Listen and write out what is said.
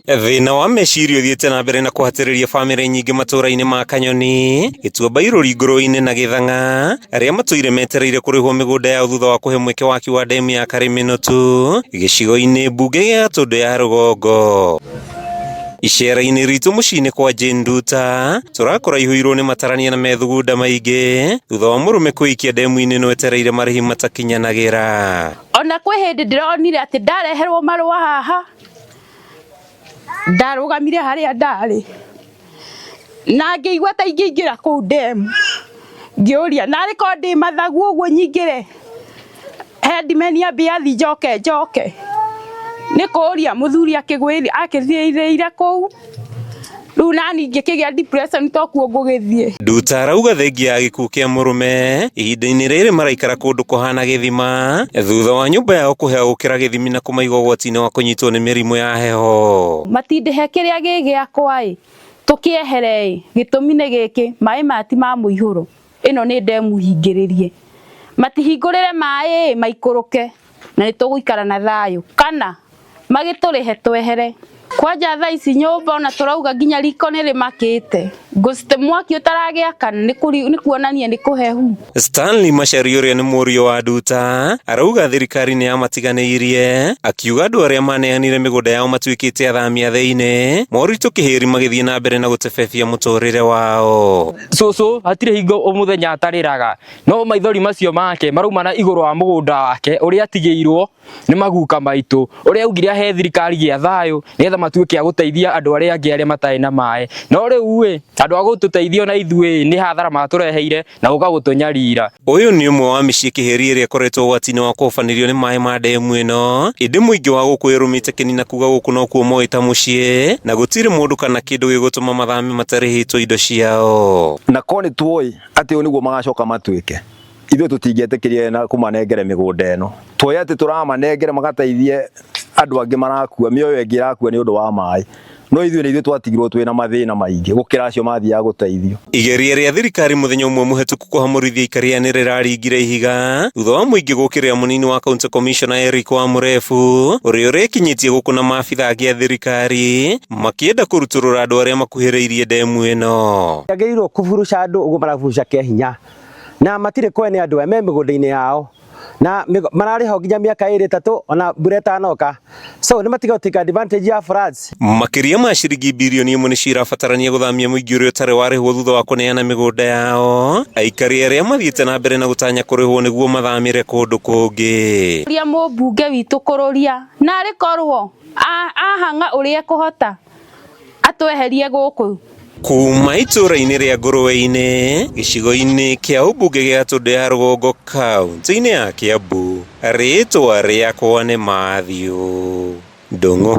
Thina wa meciria uthiĩte na mbere na kũhatĩrĩria bamĩrĩ nyingĩ matũũra-inĩ ma Kanyoni, Gĩtuamba, Irũri, Ngũrũ-inĩ na Gĩthang'a, arĩa matũire metereire kũrĩhwo mĩgũnda yao thutha wa kũhe mweke waki wa ndemu ya Karĩmĩnũtũ gĩcigo-inĩ mbunge gĩa Tũndũ ya rũgongo. Icera-inĩ ritũ mũciĩ-inĩ kwa Jane Nduta, tũrakũraihũirwo nĩ matarania na methugunda maingĩ thutha wa mũrũme kũikia ndemu-inĩ no etereire marĩhi matakinyanagĩra. Ona kwĩ hĩndĩ ndĩronire atĩ ndareherwo marũa haha, ndarũgamire harĩa ndarĩ na ngĩigua ta ingĩingĩra kũu ndemu, ngĩũria narĩ korwo ndĩ mathagu ũguo nyingĩre headman ambia thi njoke nĩ kũũria mũthuri akĩthiĩrĩire kũu, rĩu nani ngĩkĩgĩa depression tokuo ngũgĩthiĩ. Nduta arauga thengia ya gĩkuũ kĩa mũrũme ihinda-inĩ rĩrĩ maraikara kũndũ kũhana gĩthima thutha wa nyũmba yao kũhĩa gũkĩra gĩthimi na kũmaiga ũgwati-inĩ wa kũnyitwo nĩ mĩrimũ ya heho. Matindĩhe kĩrĩa gĩgĩakwa tũkĩehere gĩtũmi nĩ gĩkĩ, maĩ mati ma mũihũro, ĩno nĩ ndemu hingĩrĩrie, matihingũrĩre maĩ maikũrũke na nĩtũgũikara na thayũ, kana magĩtũrĩhe twehere. Kwanja thaa ici nyũmba ona tũrauga nginya riko nĩ rĩmakĩte, ngũcite mwaki ũtaragĩakana nĩ kuonania nĩ kũhehu. Stanley Macharia ũrĩa nĩ mũriũ wa Nduta arauga thirikari nĩ yamatiganĩirie, akiuga andũ arĩa maneanire mĩgũnda yao matuĩkĩte athamia thĩinĩ, moritũ kĩhĩri magĩthiĩ na mbere na gũtebebia mũtũrĩre wao. Cũcũ hatirĩ hingo mũthenya atarĩraga, no maithori macio make maraumana igũrũ wa mũgũnda wake ũrĩa atigĩirwo nĩ maguka maitũ, ũrĩa augire ahe thirikari gĩa thayũ nĩgetha matuĩke a gũteithia andũ arĩa angĩ arĩa matarĩ na maĩ. No rĩu andũ a gũtũteithia na ithuĩ nĩ hathara matũreheire na gũka gũtũnyarira. Ũyũ nĩ ũmwe wa mĩciĩ kĩheri ĩrĩa ĩkoretwo ũgwati-inĩ wa kũhobanĩrio nĩ maĩ ma ndemu ĩno, ĩndĩ mũingĩ wa gũkũ ĩrũmĩte kĩni na kuga gũkũ no kuo moĩ ta mũciĩ na gũtirĩ mũndũ kana kĩndũ gĩgũtũma mathame matarĩhĩtwo indo ciao. Na ko nĩ tuoĩ atĩ ũyũ nĩguo magacoka matuĩke, ithuĩ tũtingĩetĩkĩria na kũmanengere mĩgũnda ĩno, tuoĩ atĩ tũramanengere magateithie andũ angĩ marakua, mĩoyo ĩngĩ ĩrakua nĩ ũndũ wa maĩ, no ithuĩ nĩ ithuĩ twatigirwo twĩna mathĩna maingĩ gũkĩra acio mathiaga gũteithio. Igeria rĩa thirikari mũthenya ũmwe mũhetũku kũhamũrithia ikaria nĩ rĩraringire ihiga thutha wa mũingĩ gũkĩrĩra mũnini wa County Commissioner Eric Wamũrebu ũrĩa ũrekinyĩtie gũkũ na maabitha angĩ a thirikari makĩenda kũrutũrũra andũ arĩa makuhĩrĩirie ndemu ĩno. Yagĩrĩirwo kũburuca andũ ũguo maraburuca kĩa hinya, na matirĩ kwene andũ aya me mĩgũnda-inĩ yao na mararĩho nginya mĩaka 2-3 ona mbura ĩtanoka, so nĩ matiga gũtake advantage ya floods. Makĩria ma ciringi birioni 1 nĩcio irabatarania gũthamia mũingĩ ũrĩa ũtarĩ warĩhwo thutha wa kũneana mĩgũnda yao, aikari arĩa mathiĩte na mbere na gũtanya kũrĩhwo nĩguo mathamĩre kũndũ kũngĩ. Ũrĩa mũmbunge witũ kũrũria narĩ korwo ahanga ũrĩa kũhota atweherie gũkũ. Kuma itũũra-inĩ rĩa Ngũrũwe-inĩ gĩcigo-inĩ kĩa ũmbunge gĩa Tũndũ ya rũgongo kaunti-inĩ ya Kiambu, rĩĩtwa rĩakwa nĩ Matthew Ndung'u.